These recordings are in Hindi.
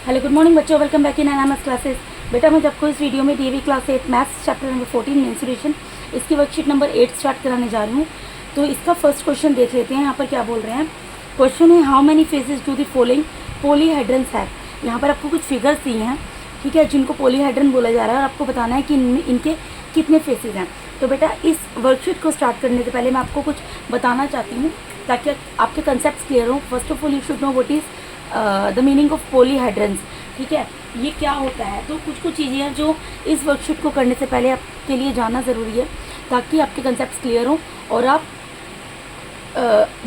हेलो गुड मॉर्निंग बच्चों, welcome back in NMS classes. बेटा मैं आपको इस वीडियो में DAV class 8 maths chapter number 14 mensuration इसकी वर्कशीट नंबर 8 स्टार्ट कराने जा रही हूँ। तो इसका फर्स्ट क्वेश्चन देख लेते हैं। यहाँ पर क्या बोल रहे हैं, क्वेश्चन है how many faces do the following polyhedrons have. यहाँ पर आपको कुछ फिगर्स दिए हैं, ठीक है, जिनको पॉलीहेड्रन बोला जा रहा है और आपको बताना है कि इनके कितने फेसेस हैं। तो बेटा इस वर्कशीट को स्टार्ट करने से पहले मैं आपको कुछ बताना चाहती हूँ ताकि आपके कंसेप्ट क्लियर हो। First of all you should know what is the meaning of polyhedrons, ठीक है, ये क्या होता है। तो कुछ चीज़ें हैं जो इस वर्कशीट को करने से पहले आपके लिए जानना ज़रूरी है ताकि आपके कंसेप्ट क्लियर हो और आप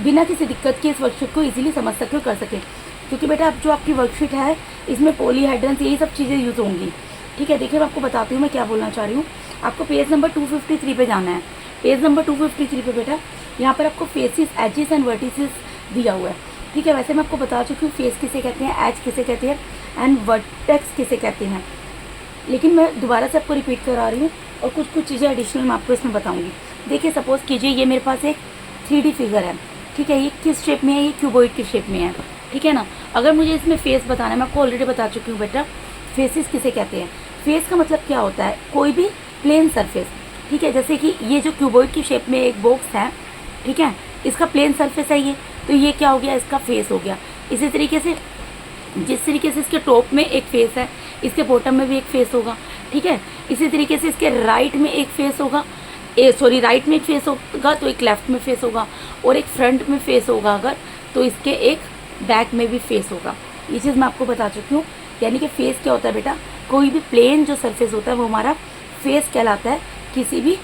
बिना किसी दिक्कत के इस वर्कशीट को इजीली समझ सके और कर सकें। क्योंकि बेटा अब जो आपकी वर्कशीट है इसमें पॉलीहेड्रन्स यही सब चीज़ें यूज़ होंगी, ठीक है। देखिए मैं आपको बताती हूँ मैं क्या बोलना चाह रही हूँ। आपको पेज नंबर 253 पे जाना है। पेज नंबर 253 पे बेटा यहाँ पर आपको फेसिस, एजेस एंड वर्टिसेस दिया हुआ है, ठीक है। वैसे मैं आपको बता चुकी हूँ फेस किसे कहते हैं, एज किसे कहते हैं एंड वर्टेक्स किसे कहते हैं, लेकिन मैं दोबारा से आपको रिपीट करा रही हूँ और कुछ चीज़ें एडिशनल मैं आपको इसमें बताऊँगी। देखिए सपोज़ कीजिए ये मेरे पास एक 3D फिगर है, ठीक है। ये किस शेप में है, ये क्यूबॉइड की शेप में है, ठीक है ना। अगर मुझे इसमें फेस बताना है, मैं आपको ऑलरेडी बता चुकी हूँ बेटा फेसिस किसे कहते हैं। फेस का मतलब क्या होता है, कोई भी प्लेन सरफेस, ठीक है। जैसे कि ये जो क्यूबॉइड की शेप में एक बॉक्स है, ठीक है, इसका प्लेन सरफेस है ये, तो ये क्या हो गया, इसका फेस हो गया। इसी तरीके से जिस तरीके से इसके टॉप में एक फेस है, इसके बॉटम में भी एक फेस होगा, ठीक है। इसी तरीके से इसके राइट में एक फेस होगा, राइट में एक फेस होगा तो एक लेफ्ट में फेस होगा और एक फ्रंट में फेस होगा अगर, तो इसके एक बैक में भी फेस होगा। ये चीज़ मैं आपको बता चुकी हूँ। यानी कि फेस क्या होता है बेटा, कोई भी प्लेन जो सरफेस होता है वो हमारा फेस कहलाता है, किसी भी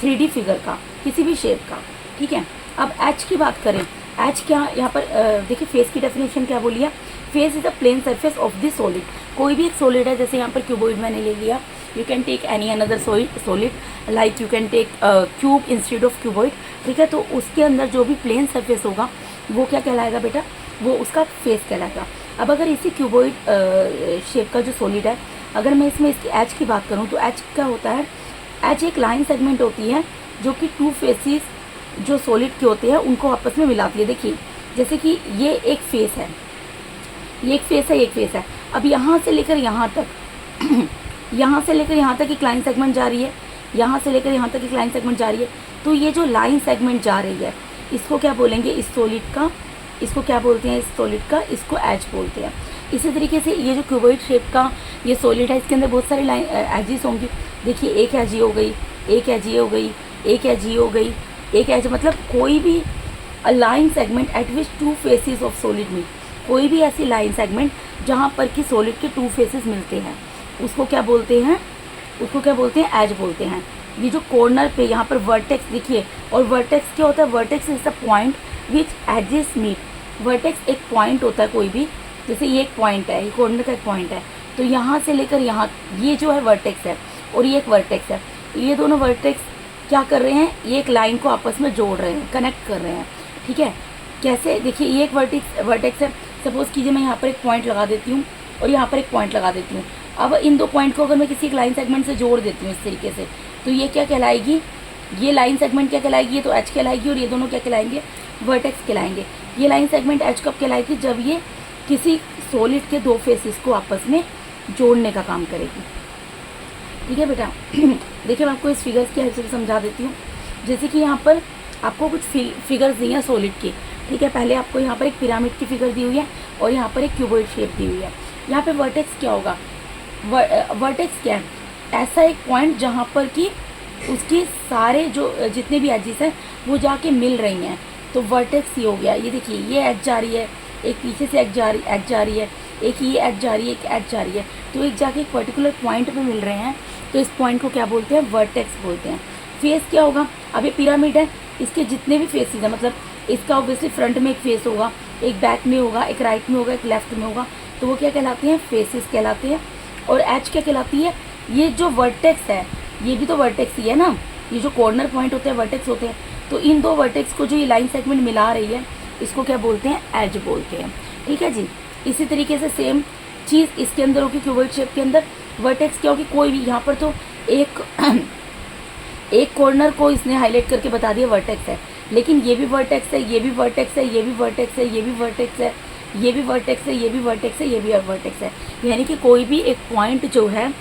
3D फिगर का, किसी भी शेप का, ठीक है। अब एच की बात करें, एच क्या यहाँ पर देखिए फेस की डेफिनेशन क्या बोली है, face is a plane surface of the solid. कोई भी एक सॉलिड है, जैसे यहाँ पर क्यूबॉइड मैंने ले लिया, you can take any another solid like you can take cube instead of cuboid, ठीक है। तो उसके अंदर जो भी प्लेन सरफेस होगा वो क्या कहलाएगा बेटा, वो उसका फेस कहलाएगा। अब अगर इसी क्यूबॉइड शेप का जो सॉलिड है, अगर मैं इसमें इसकी एच की बात करूँ तो एच क्या होता है, एच एक लाइन सेगमेंट होती है जो कि टू फेसिस जो सॉलिड के होते हैं उनको आपस में मिलाती है। देखिए जैसे कि ये एक फेस है, ये एक फेस है, ये एक फेस है। अब यहाँ से लेकर यहाँ तक यहाँ से लेकर यहाँ तक एक लाइन सेगमेंट जा रही है, यहाँ से लेकर यहाँ तक एक लाइन सेगमेंट जा रही है। तो ये जो लाइन सेगमेंट जा रही है इसको क्या बोलेंगे, इस सॉलिड का, इसको क्या बोलते हैं, इस सॉलिड का, इसको एज बोलते हैं। इसी तरीके से ये जो क्यूबॉइड शेप का ये सॉलिड है इसके अंदर बहुत सारी लाइन एजेस होंगी। देखिए एक एज ये हो गई, एक एज ये हो गई, एक एज ये हो गई, एक एज, मतलब कोई भी line segment at which two faces of solid में, कोई भी ऐसी लाइन सेगमेंट जहाँ पर कि सॉलिड के टू फेसेस मिलते हैं उसको क्या बोलते हैं, उसको क्या बोलते हैं, एज बोलते हैं। ये जो कॉर्नर पे यहाँ पर वर्टेक्स देखिए, और वर्टेक्स क्या होता है, vertex is the point which edges meet. Vertex एक पॉइंट होता है कोई भी, जैसे ये एक पॉइंट है, ये कॉर्नर का एक पॉइंट है, तो यहाँ से लेकर यहाँ ये जो है वर्टेक्स है और ये एक वर्टेक्स है। ये दोनों वर्टेक्स क्या कर रहे हैं, ये एक लाइन को आपस में जोड़ रहे हैं, कनेक्ट कर रहे हैं, ठीक है। कैसे, देखिए ये एक वर्टेक्स है। सपोज़ कीजिए मैं यहाँ पर एक पॉइंट लगा देती हूँ और यहाँ पर एक पॉइंट लगा देती हूँ। अब इन दो पॉइंट को अगर मैं किसी एक लाइन सेगमेंट से जोड़ देती हूँ इस तरीके से, तो ये क्या कहलाएगी, ये लाइन सेगमेंट क्या कहलाएगी, ये तो एच कहलाएगी और ये दोनों क्या कहलाएंगे, वर्टेक्स कहलाएंगे। ये लाइन सेगमेंट एच कब कहलाएगी, जब ये किसी सॉलिड के दो फेसेस को आपस में जोड़ने का काम करेगी, ठीक है बेटा। देखिए मैं आपको इस फिगर्स की हेल्प से समझा देती हूँ। जैसे कि यहाँ पर आपको कुछ फिगर्स दी हैं सॉलिड की, ठीक है। पहले आपको यहाँ पर एक पिरामिड की फिगर दी हुई है और यहाँ पर एक क्यूबॉइड शेप दी हुई है। यहाँ पे वर्टेक्स क्या होगा, वर्टेक्स क्या है, ऐसा एक पॉइंट जहाँ पर कि उसकी सारे जो जितने भी एजेस हैं वो जाके मिल रही हैं, तो वर्टेक्स ये हो गया। ये देखिए ये एज जा रही है, एक पीछे से एज जा रही है, एक ये एज जा रही है, एक एज जा रही है, तो एक जाके एक पर्टिकुलर पॉइंट पे मिल रहे हैं, तो इस पॉइंट को क्या बोलते हैं, वर्टेक्स बोलते हैं। फेस क्या होगा, अब ये पिरामिड है, इसके जितने भी फेसेस हैं, मतलब इसका ऑब्वियसली फ्रंट में एक फेस होगा, एक बैक में होगा, एक राइट में होगा, एक लेफ्ट में होगा, तो वो क्या कहलाते हैं, फेसेस कहलाते हैं। और एच क्या कहलाती है, ये जो वर्टेक्स है ये भी तो वर्टेक्स ही है ना, ये जो कॉर्नर पॉइंट होते हैं वर्टेक्स होते हैं। तो इन दो वर्टेक्स को जो ये लाइन सेगमेंट मिला रही है इसको क्या बोलते हैं, एज बोलते हैं, ठीक है जी। इसी तरीके से सेम चीज़ इसके अंदर होगी, क्यूबॉइड शेप के अंदर वर्टेक्स क्या होगी, कोई भी, यहाँ पर तो एक कॉर्नर को इसने हाईलाइट करके बता दिया वर्टेक्स है, लेकिन ये भी वर्टेक्स है, ये भी वर्टेक्स है, ये भी वर्टेक्स है, ये भी वर्टेक्स है, ये भी वर्टेक्स है, ये भी वर्टेक्स है, ये भी वर्टेक्स है। यानी कि कोई भी एक पॉइंट जो है,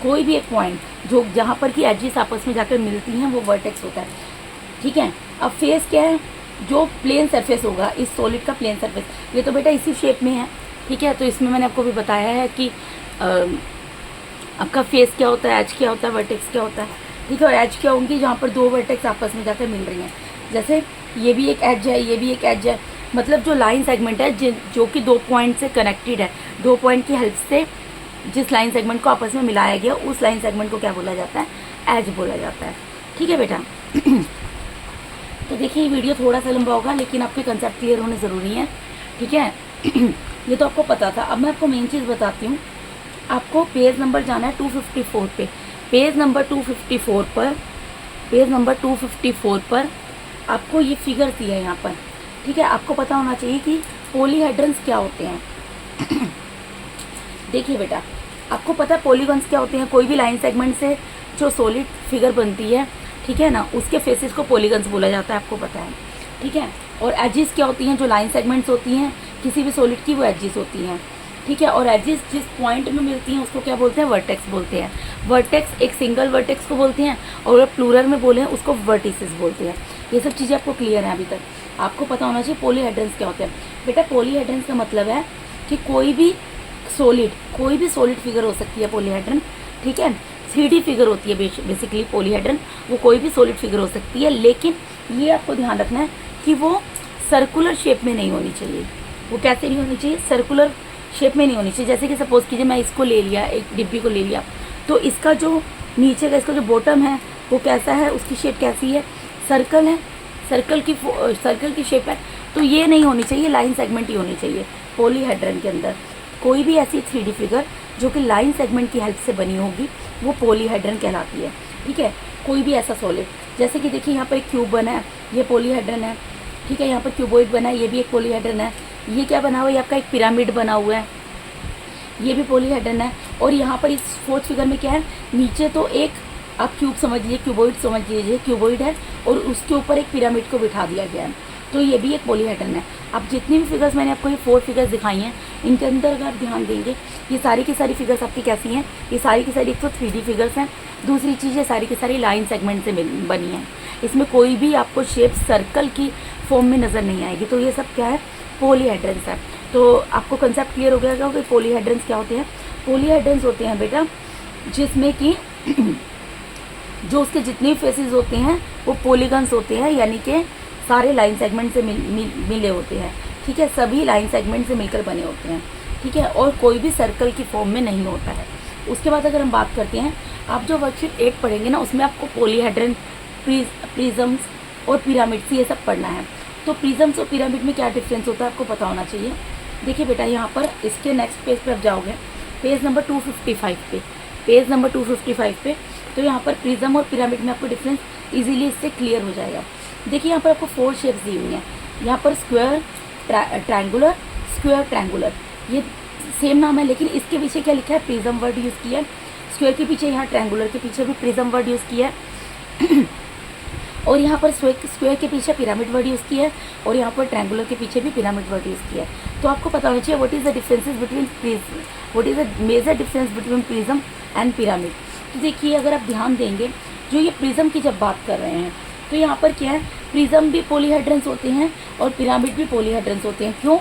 कोई भी एक पॉइंट जो जहाँ पर कि एजेस आपस में जाकर मिलती हैं वो वर्टेक्स होता है, ठीक है। अब फेस क्या है, जो प्लेन सरफेस होगा इस सॉलिड का प्लेन सरफेस, ये तो बेटा इसी शेप में है, ठीक है। तो इसमें मैंने आपको भी बताया है कि आपका फेस क्या होता है, एज क्या होता है, वर्टेक्स क्या होता है, ठीक है। और एज क्या होंगी, जहाँ पर दो वर्टेक्स आपस में जाकर मिल रही हैं। जैसे ये भी एक एज है, ये भी एक एज है, मतलब जो लाइन सेगमेंट है जो कि दो पॉइंट से कनेक्टेड है, दो पॉइंट की हेल्प से जिस लाइन सेगमेंट को आपस में मिलाया गया उस लाइन सेगमेंट को क्या बोला जाता है, एज बोला जाता है, ठीक है बेटा। तो देखिए ये वीडियो थोड़ा सा लंबा होगा लेकिन आपके कंसेप्ट क्लियर होने ज़रूरी है, ठीक है। ये तो आपको पता था। अब मैं आपको मेन चीज़ बताती हूँ। आपको पेज नंबर जाना है 254 पे। पेज नंबर 254 पर, पेज नंबर 254 पर आपको ये फिगर दिया है यहाँ पर, ठीक है। आपको पता होना चाहिए कि पॉलीहेड्रन्स क्या होते हैं। देखिए बेटा, आपको पता है पॉलीगन्स क्या होते हैं। कोई भी लाइन सेगमेंट से जो सॉलिड फिगर बनती है, ठीक है ना, उसके फेसेस को पॉलीगन्स बोला जाता है, आपको पता है, ठीक है। और एजिस क्या होती हैं, जो लाइन सेगमेंट्स होती हैं किसी भी सॉलिड की, वो एजिस होती हैं, ठीक है। और एजिस जिस पॉइंट में मिलती हैं उसको क्या बोलते हैं, वर्टेक्स बोलते हैं। वर्टेक्स एक सिंगल वर्टेक्स को बोलते हैं और अगर प्लूरल में बोले उसको वर्टिसेस बोलते हैं। ये सब चीज़ें आपको क्लियर है अभी तक। आपको पता होना चाहिए पॉलीहेड्रन्स क्या होते हैं। बेटा पॉलीहेड्रन्स का मतलब है कि कोई भी सॉलिड फिगर हो सकती है पॉलीहेड्रन, ठीक है। 3D फिगर होती है बेसिकली पॉलीहेड्रन, वो कोई भी सॉलिड फिगर हो सकती है, लेकिन ये आपको ध्यान रखना है कि वो सर्कुलर शेप में नहीं होनी चाहिए। वो कैसे नहीं होनी चाहिए, सर्कुलर शेप में नहीं होनी चाहिए। जैसे कि सपोज कीजिए मैं इसको ले लिया, एक डिब्बी को ले लिया, तो इसका जो नीचे का इसका जो बॉटम है वो कैसा है, उसकी शेप कैसी है, सर्कल है, सर्कल की शेप है। तो ये नहीं होनी चाहिए, लाइन सेगमेंट ही होनी चाहिए पॉलीहेड्रन के अंदर। कोई भी ऐसी 3D फिगर जो कि लाइन सेगमेंट की हेल्प से बनी होगी वो पॉलीहेड्रन कहलाती है, ठीक है। कोई भी ऐसा सॉलिड, जैसे कि देखिए यहाँ पर एक क्यूब बना है, ये पॉलीहेड्रन है, ठीक है। यहाँ पर क्यूबॉइड बना है, ये भी एक पॉलीहेड्रन है। ये क्या बना हुआ है, आपका एक पिरामिड बना हुआ है, ये भी पॉलीहेड्रन है। और यहाँ पर इस फोर्थ फिगर में क्या है, नीचे तो एक आप क्यूब समझ लीजिए, क्यूबॉइड समझ लीजिए, क्यूबॉइड है और उसके ऊपर एक पिरामिड को बिठा दिया गया है, तो ये भी एक पॉलीहेड्रन है। अब जितनी भी फिगर्स मैंने आपको ये 4 फिगर्स दिखाई हैं, इनके अंदर अगर आप ध्यान देंगे, ये सारी की सारी फिगर्स आपकी कैसी हैं, ये सारी की सारी एक तो 3D फिगर्स हैं, दूसरी चीज़ ये सारी की सारी लाइन सेगमेंट से बनी हैं। इसमें कोई भी आपको शेप सर्कल की फॉर्म में नज़र नहीं आएगी। तो ये सब क्या है, पॉलीहेड्रन्स है। तो आपको कंसेप्ट क्लियर हो गया कि पॉलीहेड्रन्स क्या होते हैं। पॉलीहेड्रन्स होते हैं बेटा जिसमें कि जो उसके जितने फेसेस होते हैं वो पॉलीगन्स होते हैं, यानी कि सारे लाइन सेगमेंट से मिले होते हैं, ठीक है। सभी लाइन सेगमेंट से मिलकर बने होते हैं, ठीक है। और कोई भी सर्कल की फॉर्म में नहीं होता है। उसके बाद अगर हम बात करते हैं, आप जो वर्कशीट 8 पढ़ेंगे ना, उसमें आपको पॉलीहेड्रन, प्रिज्म्स और पिरामिड्स ये सब पढ़ना है। तो प्रिज्म्स और पिरामिड में क्या डिफरेंस होता है आपको पता होना चाहिए। देखिए बेटा, यहाँ पर इसके नेक्स्ट पेज पर आप जाओगे, पेज नंबर 255 पे, पेज नंबर 255 पे, तो यहाँ पर प्रिज्म और पिरामिड में आपको डिफरेंस इजीली इससे क्लियर हो जाएगा। देखिए यहाँ पर आपको 4 शेप्स दी हुई हैं। यहाँ पर स्क्वायर, ट्रायंगुलर, स्क्वायर, ट्रायंगुलर, ये सेम नाम है, लेकिन इसके पीछे क्या लिखा है, प्रिज्म वर्ड यूज़ किया है। स्क्वायर के पीछे, यहाँ ट्रायंगुलर के पीछे भी प्रिज्म वर्ड यूज़ किया है। और यहाँ पर स्क्वायर के पीछे पिरामिड वर्ड यूज़ किया है और यहाँ पर ट्रायंगुलर के पीछे भी पिरामिड वर्ड यूज़ किया है। तो आपको पता होना चाहिए what is the differences between what is the major difference between prism and pyramid. तो देखिए, अगर आप ध्यान देंगे, जो ये प्रिज्म की जब बात कर रहे हैं तो यहाँ पर क्या है, प्रिज्म भी पॉलीहेड्रन्स होते हैं और पिरामिड भी पॉलीहेड्रन्स होते हैं। क्यों?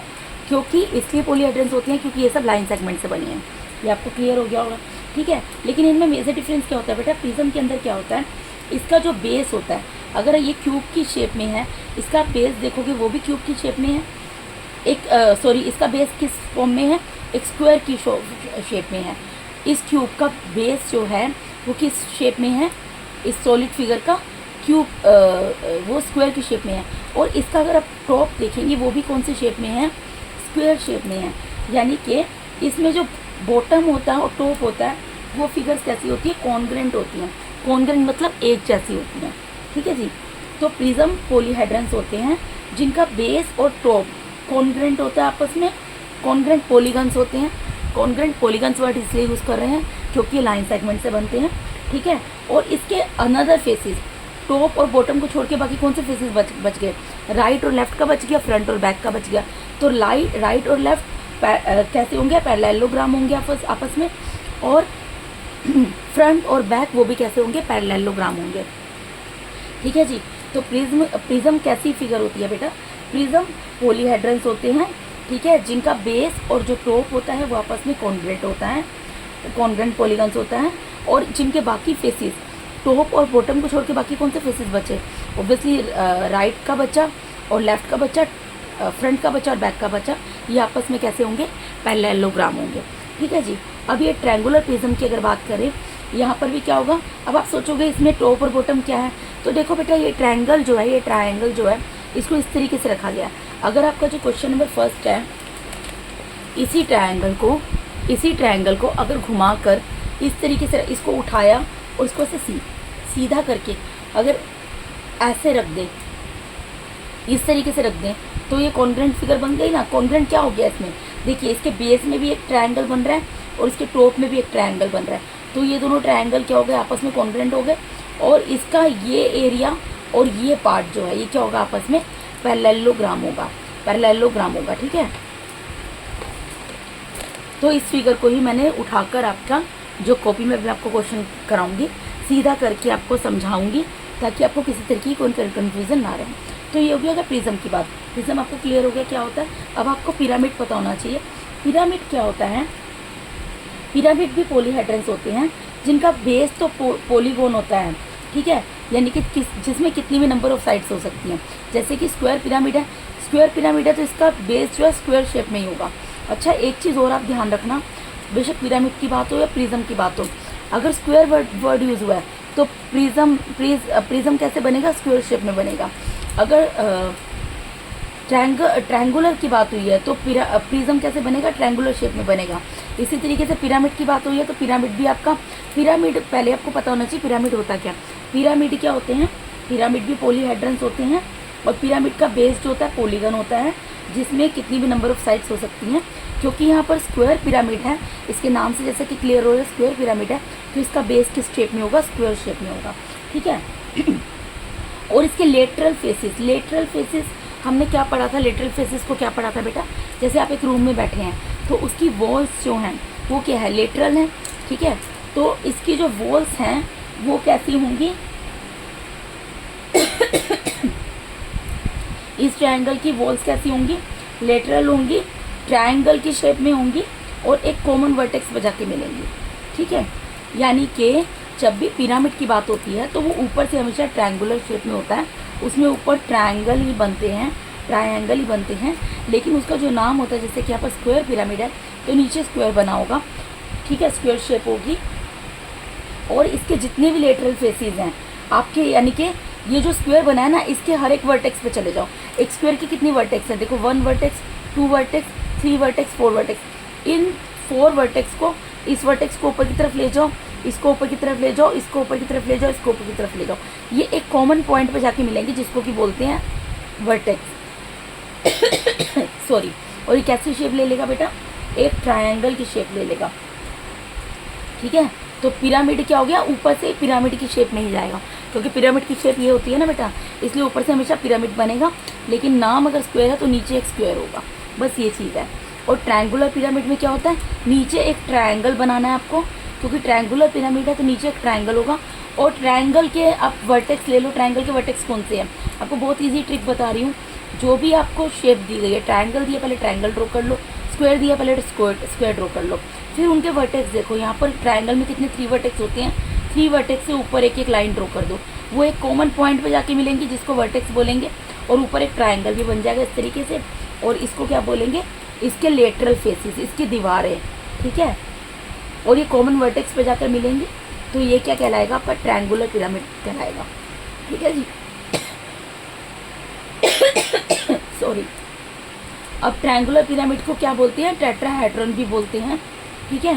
क्योंकि इसलिए पॉलीहेड्रन्स होते हैं क्योंकि ये सब लाइन सेगमेंट से बनी हैं। ये आपको क्लियर हो गया होगा, ठीक है। लेकिन इनमें मेजर डिफरेंस क्या होता है बेटा, प्रिज्म के अंदर क्या होता है, इसका जो बेस होता है, अगर ये क्यूब की शेप में है, इसका बेस देखोगे वो भी क्यूब की शेप में है। इसका बेस किस फॉर्म में है, एक स्क्वायर की शेप में है। इस क्यूब का बेस जो है वो किस शेप में है, इस सॉलिड फिगर का क्यूब वो स्क्वायर की शेप में है। और इसका अगर आप टॉप देखेंगे वो भी कौन सी शेप में है, स्क्वायर शेप में है। यानी कि इसमें जो बॉटम होता है और टॉप होता है वो फिगर्स कैसी होती है, कॉन्ग्रेंट होती हैं। कॉन्ग्रेंट मतलब एक जैसी होती हैं, ठीक है जी। तो प्रिज्म पॉलीहेड्रन्स होते हैं जिनका बेस और टॉप कॉन्ग्रेंट होता है आपस में। कॉन्ग्रेंट पॉलीगन्स होते हैं। कॉन्ग्रेंट पॉलीगन्स वर्ड इसलिए यूज़ कर रहे हैं क्योंकि लाइन सेगमेंट से बनते हैं, ठीक है। और इसके अनदर फेसेस, टॉप और बॉटम को छोड़ के बाकी कौन से फेसेस बच गए, राइट और लेफ्ट का बच गया, फ्रंट और बैक का बच गया। तो राइट और लेफ्ट कैसे होंगे, पैरेललोग्राम होंगे आपस में, और फ्रंट और बैक वो भी कैसे होंगे, पैरेललोग्राम होंगे। ठीक है जी। तो प्रिज्म कैसी फिगर होती है बेटा, प्रिज्म पॉलीहेड्रन्स होते हैं, ठीक है, जिनका बेस और जो टॉप होता है वो आपस में कॉन्ग्रेंट होता है, कॉन्ग्रेंट पॉलीगन्स होता है, और जिनके बाकी फेसेस, टॉप और बॉटम को छोड़ के बाकी कौन से फेसेस बचे, ऑब्वियसली राइट का बच्चा और लेफ्ट का बच्चा, फ्रंट का बच्चा और बैक का बच्चा, ये आपस में कैसे होंगे, पैरेललोग्राम होंगे। ठीक है जी। अब ये ट्रायंगुलर प्रिज्म की अगर बात करें, यहाँ पर भी क्या होगा, अब आप सोचोगे इसमें टॉप और बॉटम क्या है, तो देखो बेटा ये ट्रायंगल जो है, ये ट्रायंगल जो है इसको इस तरीके से रखा गया। अगर आपका जो क्वेश्चन नंबर फर्स्ट है, इसी ट्रायंगल को अगर घुमाकर इस तरीके से इसको उठाया और इसको ऐसे सीधा करके अगर ऐसे रख दें, इस तरीके से रख दें, तो ये कॉन्ग्रेंट फिगर बन गई ना। कॉन्ग्रेंट क्या हो गया इसमें, देखिए इसके बेस में भी एक ट्रायंगल बन रहा है और इसके टॉप में भी एक ट्रायंगल बन रहा है, तो ये दोनों ट्रायंगल क्या हो गए, आपस में कॉन्ग्रेंट हो गए, और इसका ये एरिया और ये पार्ट जो है ये क्या होगा, आपस में पैरेललोग्राम होगा। ठीक है। तो इस फिगर को ही मैंने उठाकर आपका जो कॉपी में भी आपको क्वेश्चन कराऊंगी, सीधा करके आपको समझाऊंगी, ताकि आपको किसी तरीके की कोई कन्फ्यूजन ना रहे। तो ये हो गया अगर प्रिज्म की बात, प्रिज्म आपको क्लियर हो गया क्या होता है। अब आपको पिरामिड पता होना चाहिए। पिरामिड क्या होता है, पिरामिड भी पॉलीहेड्रन्स होते हैं, जिनका बेस तो पॉलीगोन होता है, ठीक है, यानी कि जिसमें कितनी भी नंबर ऑफ साइड्स हो सकती हैं। जैसे कि स्क्वायर पिरामिड है, तो इसका बेस जो है स्क्वायर शेप में ही होगा। अच्छा, एक चीज़ और आप ध्यान रखना, बेशक पिरामिड की बात हो या प्रिज्म की बात हो, अगर स्क्वायर वर्ड यूज़ हुआ है तो प्रिज्म कैसे बनेगा, स्क्वायर शेप में बनेगा। अगर ट्रायंगुलर की बात हुई है तो प्रिज्म कैसे बनेगा, ट्रायंगुलर शेप में बनेगा। इसी तरीके से पिरामिड की बात हुई है तो पिरामिड भी आपका, पिरामिड पहले आपको पता होना चाहिए पिरामिड होता क्या। पिरामिड क्या होते हैं, पिरामिड भी पॉलीहेड्रन्स होते हैं, और पिरामिड का बेस जो होता है पॉलीगन होता है, जिसमें कितनी भी नंबर ऑफ साइड्स हो सकती हैं। क्योंकि यहाँ पर स्क्वायर पिरामिड है, इसके नाम से जैसे कि क्लियर हो रहा है स्क्वायर पिरामिड है, तो इसका बेस किस शेप में होगा, स्क्वायर शेप में होगा। ठीक है। और इसके लेटरल फेसेस हमने क्या पढ़ा था, लेटरल फेसेस को क्या पढ़ा था बेटा, जैसे आप एक रूम में बैठे हैं तो उसकी वॉल्स जो हैं वो क्या है, लेटरल हैं। ठीक है। तो इसकी जो वॉल्स हैं वो कैसी होंगी, इस ट्रायंगल की वॉल्स कैसी होंगी, लेटरल होंगी, ट्रायंगल की शेप में होंगी, और एक कॉमन वर्टेक्स बजा के मिलेंगी। ठीक है। यानी कि जब भी पिरामिड की बात होती है तो वो ऊपर से हमेशा ट्रायंगुलर शेप में होता है, उसमें ऊपर ट्रायंगल ही बनते हैं, लेकिन उसका जो नाम होता है, जैसे कि यहाँ पर स्क्वायर पिरामिड है तो नीचे स्क्वायर बना होगा, ठीक है, स्क्वायर शेप होगी। और इसके जितने भी लेटरल फेसेस हैं आपके, यानी कि ये जो स्क्वायर बना है ना, इसके हर एक वर्टेक्स पे चले जाओ। एक स्क्वायर की कितनी वर्टेक्स है, देखो 1 वर्टेक्स, 2 वर्टेक्स, 3 वर्टेक्स, 4 वर्टेक्स। इन 4 वर्टेक्स को, इस वर्टेक्स को ऊपर की तरफ ले जाओ, इसको ऊपर की तरफ ले जाओ, इसको ऊपर की तरफ ले जाओ, इसको ऊपर की तरफ ले जाओ, ये एक कॉमन पॉइंट पे जाके मिलेंगे, जिसको कि बोलते हैं वर्टेक्स। सॉरी। और ये कैसी शेप ले लेगा बेटा, एक ट्रायंगल की शेप ले लेगा। ठीक है। तो पिरामिड क्या हो गया, ऊपर से पिरामिड की शेप में ही जाएगा, क्योंकि पिरामिड की शेप ये होती है ना बेटा, इसलिए ऊपर से हमेशा पिरामिड बनेगा, लेकिन नाम अगर स्क्वायर है तो नीचे एक स्क्वायर होगा, बस ये चीज़ है। और ट्रायंगुलर पिरामिड में क्या होता है, नीचे एक ट्रायंगल बनाना है आपको, क्योंकि ट्रायंगुलर पिरामिड है तो नीचे एक ट्रायंगल होगा। और ट्रायंगल के आप वर्टेक्स ले लो, ट्रायंगल के वर्टेक्स कौन से हैं, आपको बहुत ईजी ट्रिक बता रही हूँ। जो भी आपको शेप दी गई है, ट्रायंगल दिया पहले ट्रायंगल ड्रॉ कर लो, स्क्वायर दिया पहले स्क्वायर ड्रॉ कर लो, फिर उनके वर्टेक्स देखो। यहाँ पर ट्रायंगल में कितने 3 वर्टेक्स होते हैं, 3 वर्टेक्स से ऊपर एक एक लाइन ड्रॉ कर दो, वो एक कॉमन पॉइंट पे जाके मिलेंगी, जिसको वर्टेक्स बोलेंगे, और ऊपर एक ट्रायंगल भी बन जाएगा इस तरीके से, और इसको क्या बोलेंगे, इसके लेटरल फेसेस, इसकी दीवारें। ठीक है। और ये कॉमन वर्टेक्स पे जाकर मिलेंगे, तो ये क्या कहलाएगा, आपका ट्रायंगुलर पिरामिड कहलाएगा। ठीक है जी। सॉरी। अब ट्रायंगुलर पिरामिड को क्या बोलते हैं, टेट्राहेड्रॉन भी बोलते हैं। ठीक है।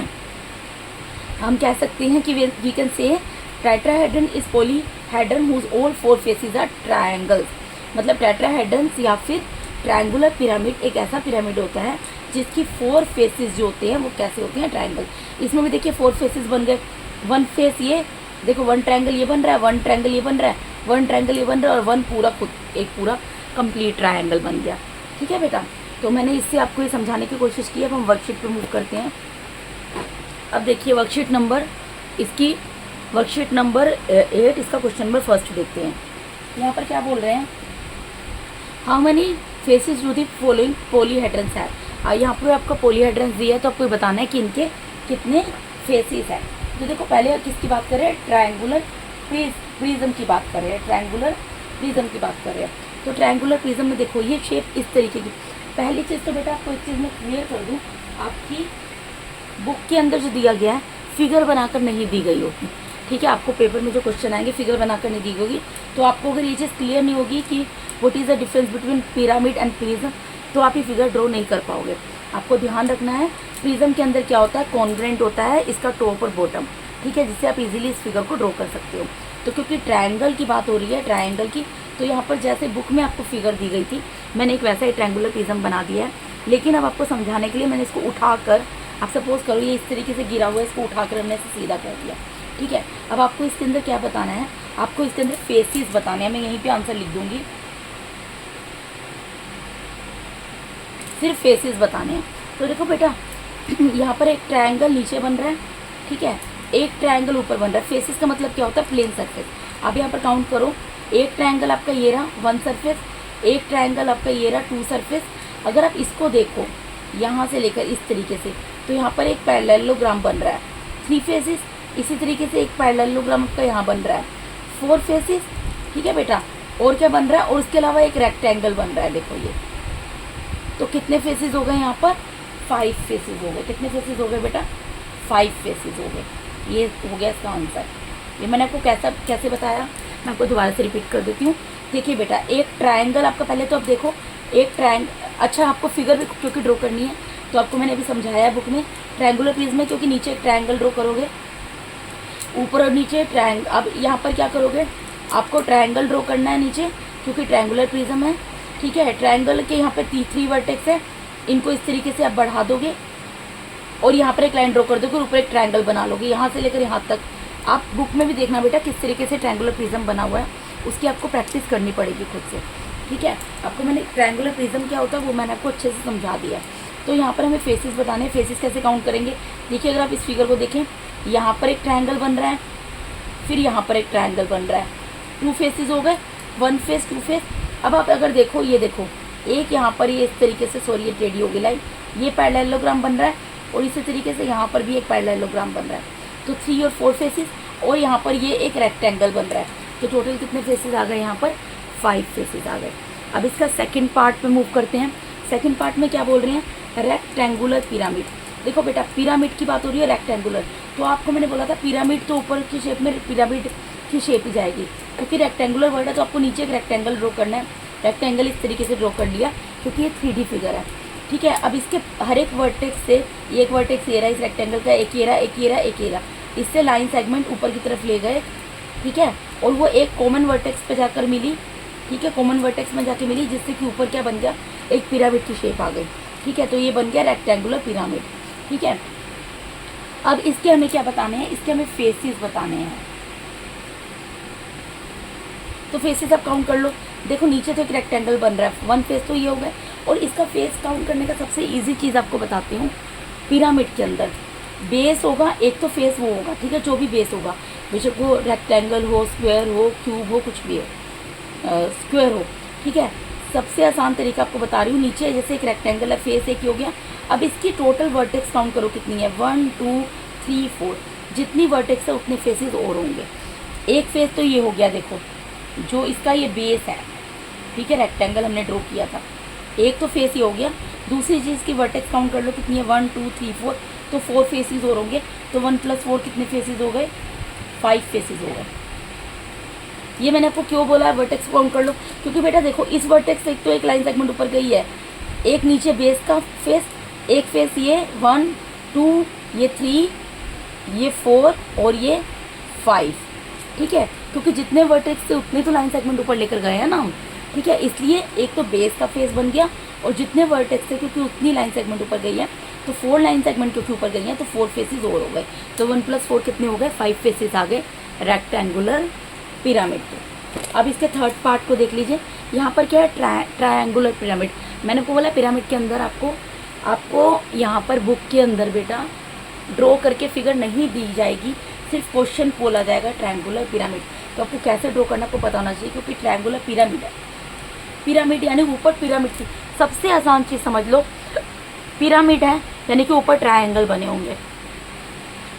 हम कह सकते हैं कि we can say tetrahedron is polyhedron whose all 4 faces are triangles. मतलब टेट्राहेड्रॉन्स या फिर ट्रायंगुलर पिरामिड एक ऐसा पिरामिड होता है जिसकी 4 फेसेस जो होते हैं वो कैसे होते हैं, ट्रायंगल। इसमें भी देखिए 4 फेसेस बन गए, 1 फेस ये देखो, 1 ट्रायंगल ये बन रहा है, 1 ट्रायंगल ये बन रहा है, 1 ट्रायंगल ये बन रहा है, और 1 पूरा खुद एक पूरा कंप्लीट ट्रायंगल बन गया। ठीक है बेटा, तो मैंने इससे आपको ये समझाने की कोशिश की है। अब हम वर्कशीट पे मूव करते हैं। अब देखिए वर्कशीट नंबर 8, इसका क्वेश्चन नंबर फर्स्ट देखते हैं। यहाँ पर क्या बोल रहे हैं, how many faces do the following polyhedrons है। यहाँ पर आपका पॉलीहेड्रन्स दिया है, तो आपको बताना है कि इनके कितने फेसेस हैं। तो देखो पहले किसकी बात कर रहे हैं, ट्रायंगुलर प्रिज्म की बात कर रहे हैं, ट्रायंगुलर प्रिज्म की बात कर रहे हैं। तो ट्रायंगुलर प्रिज्म में देखो ये शेप इस तरीके की। पहली चीज़ तो बेटा आपको एक चीज़ मैं क्लियर कर दूँ, आपकी बुक के अंदर जो दिया गया है फिगर बनाकर नहीं दी गई होगी। ठीक है, आपको पेपर में जो क्वेश्चन आएंगे फिगर बनाकर नहीं दी होगी, तो आपको अगर ये चीज़ क्लियर नहीं होगी कि what is the difference between pyramid and prism, तो आप ये फिगर ड्रॉ नहीं कर पाओगे। आपको ध्यान रखना है प्रिज्म के अंदर क्या होता है, कॉन्ग्रेंट होता है इसका टॉप और बॉटम। ठीक है, जिससे आप इजीली इस फिगर को ड्रॉ कर सकते हो। तो क्योंकि ट्रायंगल की बात हो रही है, ट्रायंगल की, तो यहाँ पर जैसे बुक में आपको फिगर दी गई थी, मैंने एक वैसा ही ट्रायंगुलर प्रिज्म बना दिया है। लेकिन अब आपको समझाने के लिए मैंने इसको उठाकर, आप सपोज करो ये इस तरीके से गिरा हुआ है, इसको उठाकर हमने इसे सीधा कर दिया। ठीक है, अब आपको इसके अंदर क्या बताना है, आपको इसके अंदर फेसेस बताने हैं। मैं यहीं पे आंसर लिख दूंगी, सिर्फ फेसेस बताने हैं। तो देखो बेटा यहाँ पर एक ट्रायंगल नीचे बन रहा है, ठीक है, एक ट्रायंगल ऊपर बन रहा है। फेसेस का मतलब क्या होता है, प्लेन सरफेस। अब यहाँ पर काउंट करो, एक ट्रायंगल आपका ये रहा 1 सरफेस, एक ट्रायंगल आपका ये रहा 2 सरफेस। अगर आप इसको देखो यहाँ से लेकर इस तरीके से, तो यहाँ पर एक पैरेललोग्राम बन रहा है। 3 फेसेस, इसी तरीके से एक पैरेललोग्राम आपका यहाँ बन रहा है। 4 फेसेस, ठीक है बेटा, और क्या बन रहा है, और उसके अलावा एक रेक्टेंगल बन रहा है। देखो ये, तो कितने फेसेस हो गए यहाँ पर, 5 फेसेस हो गए। कितने फेसेस हो गए बेटा, 5 फेसेस हो गए। ये हो गया इसका आंसर। ये मैंने आपको कैसे बताया, मैं आपको दोबारा से रिपीट कर देती हूँ। देखिए बेटा, एक ट्रायंगल आपका, पहले तो आप देखो एक अच्छा आपको फिगर भी क्योंकि ड्रॉ करनी है, तो आपको मैंने अभी समझाया है बुक में। ट्रायंगुलर प्रिज्म में क्योंकि नीचे एक ट्रायंगल ड्रॉ करोगे, ऊपर और नीचे ट्रायंगल। अब यहाँ पर क्या करोगे, आपको ट्रायंगल ड्रॉ करना है नीचे, क्योंकि ट्रायंगुलर प्रिज्म है। ठीक है, ट्रायंगल के यहाँ पे 3 वर्टेक्स है, इनको इस तरीके से आप बढ़ा दोगे और यहाँ पर एक लाइन ड्रॉ कर दोगे और ऊपर एक ट्रायंगल बना लोगे, यहाँ से लेकर यहाँ तक। आप बुक में भी देखना बेटा किस तरीके से ट्रायंगुलर प्रिज्म बना हुआ है, उसकी आपको प्रैक्टिस करनी पड़ेगी खुद से। ठीक है, आपको मैंने ट्रायंगुलर प्रिज्म क्या होता है वो मैंने आपको अच्छे से समझा दिया है। तो यहाँ पर हमें फेसेस बताने हैं। फेसेस कैसे काउंट करेंगे, देखिए अगर आप इस फिगर को देखें, यहाँ पर एक ट्रायंगल बन रहा है, फिर यहाँ पर एक ट्रायंगल बन रहा है। 2 फेसेस हो गए, 1 फेस 2 फेस। अब आप अगर देखो, ये देखो एक यहाँ पर ये इस तरीके से, सॉरी ये टेढ़ी होगी लाइन, ये पैरेललोग्राम बन रहा है, और इसी तरीके से यहाँ पर भी एक पैरेललोग्राम बन रहा है। तो 3 और 4 फेसेस, और यहाँ पर ये एक रेक्टेंगल बन रहा है। तो टोटल कितने फेसेस आ गए यहाँ पर, 5 फेसेस आ गए। अब इसका सेकंड पार्ट पे मूव करते हैं। सेकंड पार्ट में क्या बोल रहे हैं, रेक्टेंगुलर पिरामिड। देखो बेटा पिरामिड की बात हो रही है, रेक्टेंगुलर। तो आपको मैंने बोला था पिरामिड तो ऊपर की शेप में पिरामिड की शेप ही जाएगी, क्योंकि रेक्टेंगुलर वर्ड है, तो आपको नीचे एक रेक्टेंगल ड्रॉ करना है। रेक्टेंगल इस तरीके से ड्रॉ कर लिया, क्योंकि ये 3D फिगर है। ठीक है, अब इसके हर एक वर्टेक्स से, एक वर्टेक्स ये रहा इस रेक्टेंगल का, एक ये रहा, एक ये रहा, एक ये रहा, इससे लाइन सेगमेंट ऊपर की तरफ ले गए। ठीक है, और वो एक कॉमन वर्टेक्स पे जाकर मिली। ठीक है, कॉमन वर्टेक्स में जाके मिली, जिससे कि ऊपर क्या बन गया, एक पिरामिड की शेप आ गई। ठीक है, तो ये बन गया रेक्टेंगुलर पिरामिड। ठीक है, अब इसके हमें क्या बताने हैं, इसके हमें फेसेस बताने हैं। तो फेसेस आप काउंट कर लो। देखो नीचे तो एक रेक्टेंगल बन रहा है, 1 फेस तो ये हो गया, और इसका फेस काउंट करने का सबसे इजी चीज़ आपको बताती हूँ। पिरामिड के अंदर बेस होगा, एक तो फेस वो होगा, ठीक है, जो भी बेस होगा, बेशक वो रेक्टेंगल हो, स्क्वायर हो, क्यूब हो, कुछ भी हो, स्क्वायर हो। ठीक है, सबसे आसान तरीका आपको बता रही हूँ। नीचे जैसे एक रेक्टेंगल है, फेस एक ही हो गया। अब इसकी टोटल वर्टेक्स काउंट करो कितनी है, 1 2 3 4। जितनी वर्टेक्स है उतने फेसेस और होंगे। एक फेस तो ये हो गया, देखो जो इसका ये बेस है, ठीक है, रेक्टेंगल हमने ड्रॉ किया था, एक तो फेस ही हो गया। दूसरी चीज़ की वर्टेक्स काउंट कर लो कितनी है, 1 2 3 4, तो 4 फेसेस और होंगे। तो 1 + 4 कितने फेसेस हो गए, 5 फेसेस हो गए। ये मैंने आपको क्यों बोला है वर्टेक्स काउंट कर लो, क्योंकि बेटा देखो इस वर्टेक्स से एक तो एक लाइन सेगमेंट ऊपर गई है, एक नीचे बेस का फेस, एक फेस ये 1 2, ये 3, ये 4 और ये 5। ठीक है, क्योंकि जितने वर्टेक्स से उतने तो लाइन सेगमेंट ऊपर लेकर गए हैं ना हम। ठीक है, इसलिए एक तो बेस का फेस बन गया, और जितने वर्टेक्स से क्योंकि उतनी लाइन सेगमेंट ऊपर गई है, तो 4 लाइन सेगमेंट क्योंकि ऊपर गई हैं, तो 4 फेसेस और हो गए। तो 1 + 4 कितने हो गए, 5 फेसेस आ गए रेक्टेंगुलर पिरामिड के। अब इसके थर्ड पार्ट को देख लीजिए। यहाँ पर क्या है, ट्रायंगुलर पिरामिड। मैंने आपको बोला पिरामिड के अंदर आपको यहाँ पर बुक के अंदर बेटा ड्रॉ करके फिगर नहीं दी जाएगी, सिर्फ क्वेश्चन बोला जाएगा ट्रायंगुलर पिरामिड। तो आपको कैसे ड्रॉ करना आपको पता होना चाहिए, क्योंकि ट्रायंगुलर पिरामिड है। पिरामिड यानी ऊपर पिरामिड की सबसे आसान चीज़ समझ लो, पिरामिड है यानी कि ऊपर ट्रायंगल बने होंगे।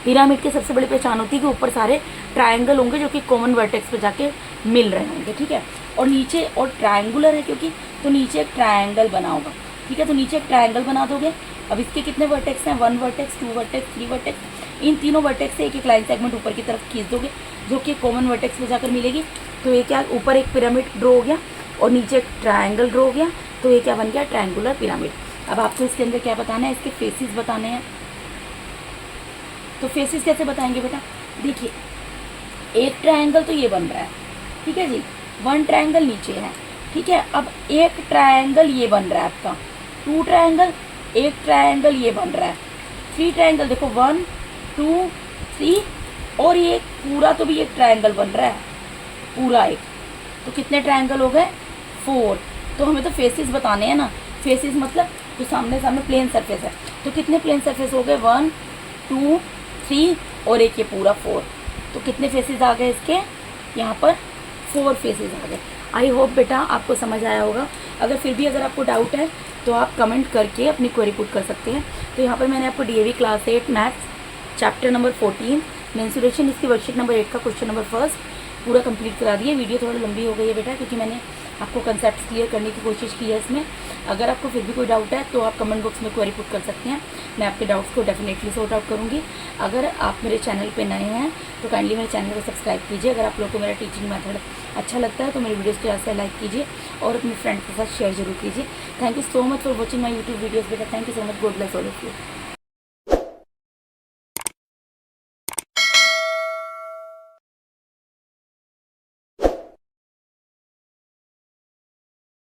पिरामिड की सबसे बड़ी पहचान होती है कि ऊपर सारे ट्रायंगल होंगे जो कि कॉमन वर्टेक्स पे जाके मिल रहे होंगे, ठीक है। और नीचे, और ट्रायंगुलर है क्योंकि, तो नीचे एक ट्रायंगल बना होगा, ठीक है। तो नीचे एक ट्रायंगल बना दोगे। अब इसके कितने वर्टेक्स हैं, 1 वर्टेक्स, 2 वर्टेक्स, 3 वर्टेक्स। इन तीनों वर्टेक्स से एक एक लाइन सेगमेंट ऊपर की तरफ खींच दोगे जो कि कॉमन वर्टेक्स पे जाकर मिलेगी। तो ये क्या, ऊपर एक पिरामिड ड्रॉ हो गया और नीचे एक ट्रायंगल ड्रॉ हो गया। तो ये क्या बन गया, ट्रायंगुलर पिरामिड। अब आपको इसके अंदर क्या बताना है, इसके फेसेस बताने हैं। तो फेसेस कैसे बताएंगे बेटा, देखिए एक ट्रायंगल तो ये बन रहा है, ठीक है जी, 1 ट्रायंगल नीचे है, ठीक है। अब एक ट्रायंगल ये बन रहा है आपका, 2 ट्रायंगल, एक ट्रायंगल ये बन रहा है, 3 ट्रायंगल, देखो 1 2 3, और ये पूरा तो भी एक ट्रायंगल बन रहा है पूरा एक। तो कितने ट्रायंगल हो गए, 4। तो हमें तो फेसेस बताने हैं ना, फेसेस मतलब जो सामने सामने प्लेन सरफेस है। तो कितने प्लेन सरफेस हो गए, 1 2 3 और एक ये पूरा 4। तो कितने फेसेस आ गए इसके, यहाँ पर 4 फेसेस आ गए। आई होप बेटा आपको समझ आया होगा। अगर फिर भी अगर आपको डाउट है तो आप कमेंट करके अपनी क्वेरी पुट कर सकते हैं। तो यहाँ पर मैंने आपको DAV class 8 maths chapter number 14 mensuration, इसकी वर्कशीट नंबर 8 का क्वेश्चन नंबर 1 पूरा कंप्लीट करा दिया। वीडियो थोड़ा लंबी हो गई है बेटा, क्योंकि मैंने आपको कंसेप्ट क्लियर करने की कोशिश की है इसमें। अगर आपको फिर भी कोई डाउट है तो आप कमेंट बॉक्स में क्वेरी पुट कर सकते हैं, मैं आपके डाउट्स को डेफिनेटली सॉर्ट आउट करूँगी। अगर आप मेरे चैनल पे नए हैं तो काइंडली मेरे चैनल को सब्सक्राइब कीजिए। अगर आप लोगों को मेरा टीचिंग मेथड अच्छा लगता है तो मेरे वीडियोज़ को ज़्यादा से लाइक कीजिए और अपने फ्रेंड्स के साथ शेयर जरूर कीजिए। Thank you so much for watching my YouTube videos बेटा। Thank you so much, God bless all of you.